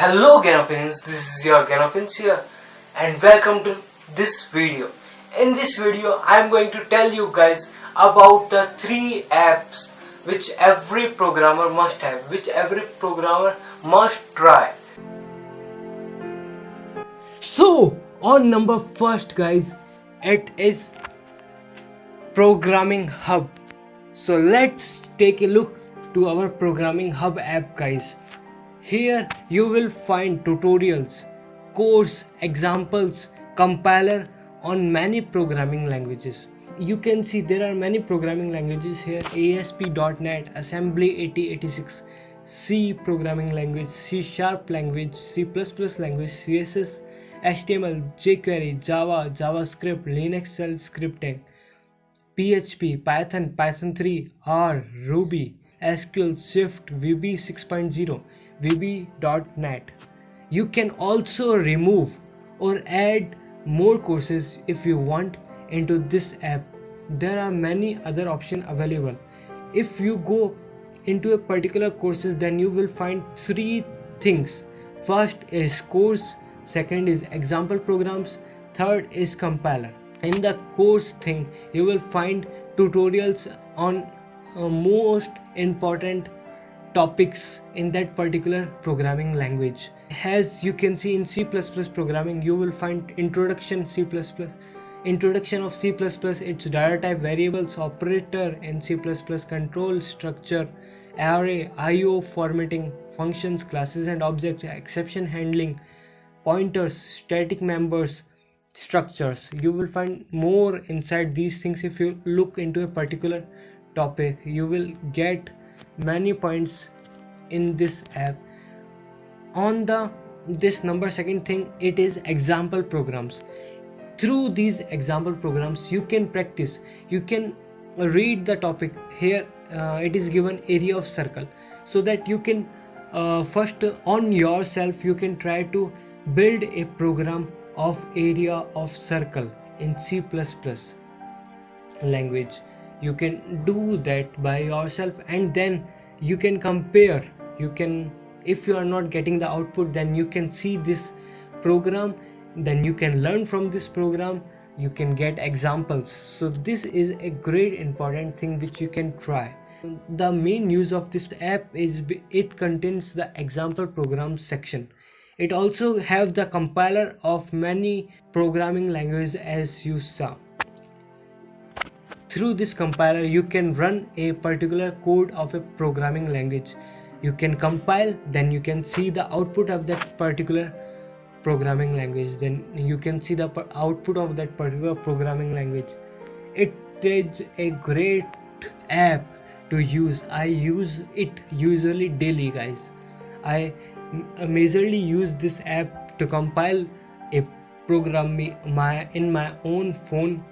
Hello Ganofins, this is your Ganofins here and welcome to this video. In this video I am going to tell you guys about the 3 apps which every programmer must have, which every programmer must try. So on number first guys, it is Programming Hub. So let's take a look to our Programming Hub app guys. Here you will find tutorials, course, examples, compiler on many programming languages. You can see there are many programming languages here: ASP.NET, Assembly 8086, C programming language, C# language, C++ language, CSS, HTML, jQuery, Java, JavaScript, Linux shell scripting, PHP, Python, Python 3, R, Ruby, SQL, Swift, VB 6.0, VB.NET. You can also remove or add more courses if you want into this app. There are many other options available. If you go into a particular courses, then you will find 3 things. First is course, second is example programs, third is compiler. In the course thing you will find tutorials on most important topics in that particular programming language. As you can see in C++ programming, you will find introduction C++, introduction of C++, its data type, variables, operator in C++, control structure, array, IO formatting, functions, classes and objects, exception handling, pointers, static members, structures. You will find more inside these things. If you look into a particular topic, you will get many points in this app. On this number second thing, it is example programs. Through these example programs you can practice, you can read the topic. Here it is given area of circle, so that you can first on yourself you can try to build a program of area of circle in C++ language. You can do that by yourself and then you can compare. You can, if you are not getting the output, then you can see this program, then you can learn from this program, you can get examples. So this is a great important thing which you can try. The main use of this app is it contains the example program section. It also have the compiler of many programming languages as you saw. Through this compiler you can run a particular code of a programming language. You can compile, then you can see the output of that particular programming language, then you can see the output of that particular programming language. It is a great app to use. I use it usually daily guys. I majorly use this app to compile a program in my own phone.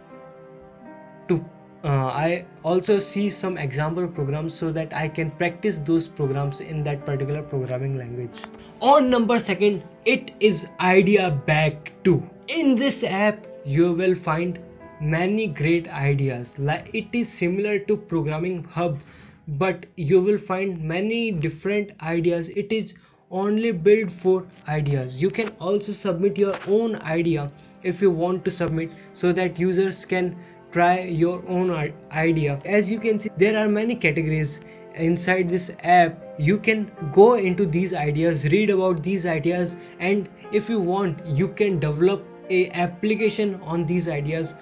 To I also see some example programs so that I can practice those programs in that particular programming language. On number second, it is Idea Bag 2. In this app you will find many great ideas. Like it is similar to Programming Hub, but you will find many different ideas. It is only built for ideas. You can also submit your own idea if you want to submit, so that users can try your own idea. As you can see, there are many categories inside this app. You can go into these ideas, read about these ideas, and if you want you can develop a application on these ideas.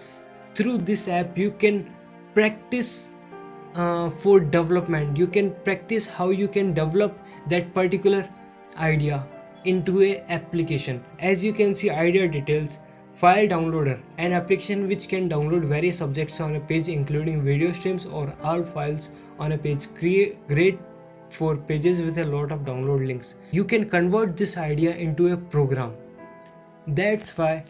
Through this app you can practice for development. You can practice how you can develop that particular idea into a application. As you can see, idea details, file downloader, an application which can download various objects on a page including video streams or all files on a page. Great for pages with a lot of download links. You can convert this idea into a program. That's why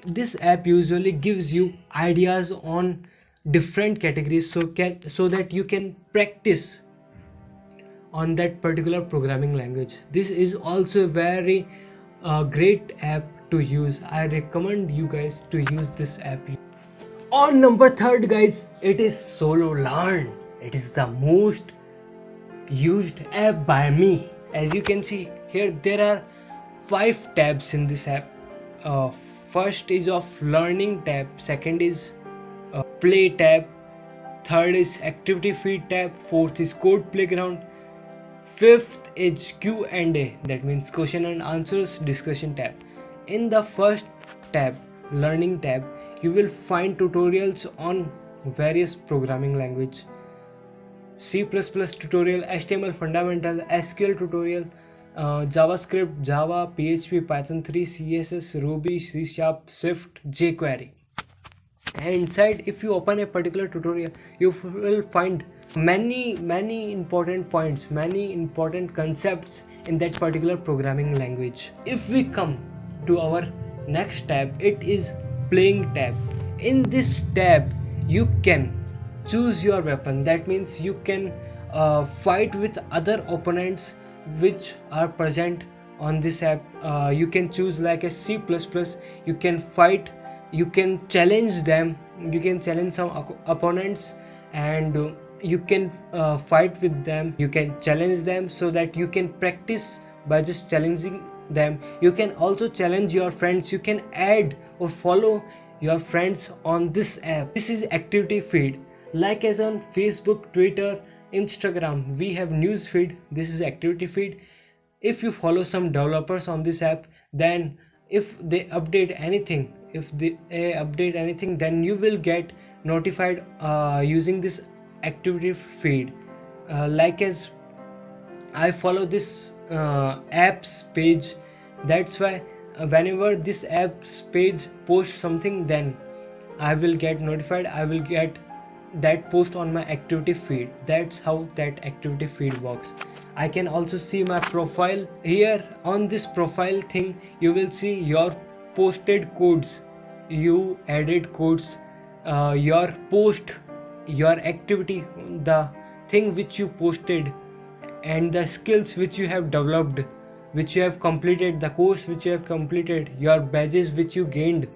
this app usually gives you ideas on different categories, so that you can practice on that particular programming language. This is also a very great app to use. I recommend you guys to use this app. On number third guys, it is Solo Learn. It is the most used app by me. As you can see, Here there are 5 tabs in this app. uh, First is of learning tab, second is play tab, third is activity feed tab, fourth is code playground, fifth is Q&A, that means question and answers discussion tab. In the first tab, learning tab, you will find tutorials on various programming language: C++ tutorial, HTML fundamental, SQL tutorial, JavaScript, Java, PHP, Python 3, CSS, Ruby, C Sharp, Swift, jQuery. And inside, if you open a particular tutorial, you will find many important points, many important concepts in that particular programming language. If we come to our next tab, it is playing tab. In this tab, you can choose your weapon, that means you can fight with other opponents which are present on this app. You can choose like a C++, you can fight, you can challenge them, you can challenge some opponents, and you can fight with them, you can challenge them, so that you can practice by just challenging them. You can also challenge your friends, you can add or follow your friends on this app. This is activity feed, like as on Facebook, Twitter, Instagram we have news feed. This is activity feed. If you follow some developers on this app, then if they update anything, then you will get notified using this activity feed. Like as I follow this apps page, that's why whenever this apps page posts something, then I will get notified, I will get that post on my activity feed. That's how that activity feed works. I can also see my profile. Here on this profile thing, you will see your posted codes, you added codes, your post, your activity, the thing which you posted, and the skills which you have developed, which you have completed, the course which you have completed, your badges which you gained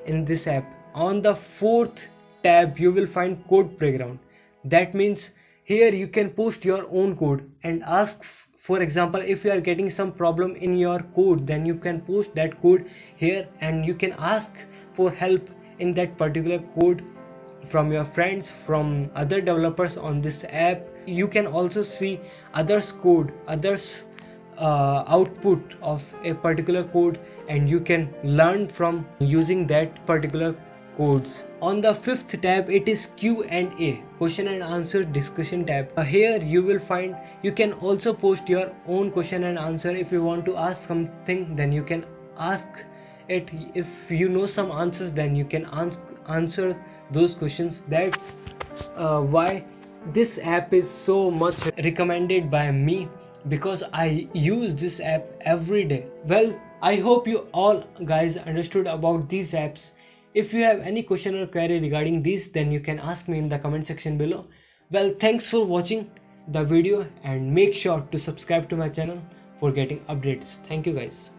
in this app. On the fourth tab, you will find code playground. That means here you can post your own code and ask, for example, if you are getting some problem in your code, then you can post that code here and you can ask for help in that particular code from your friends, from other developers on this app. You can also see others code, others output of a particular code, and you can learn from using that particular codes. On the fifth tab, it is Q&A, question and answer discussion tab. Here you will find, you can also post your own question and answer. If you want to ask something, then you can ask it. If you know some answers, then you can answer those questions. That's why this app is so much recommended by me, because I use this app every day. Well, I hope you all guys understood about these apps. If you have any question or query regarding these, then you can ask me in the comment section below. Well, thanks for watching the video and make sure to subscribe to my channel for getting updates. Thank you guys.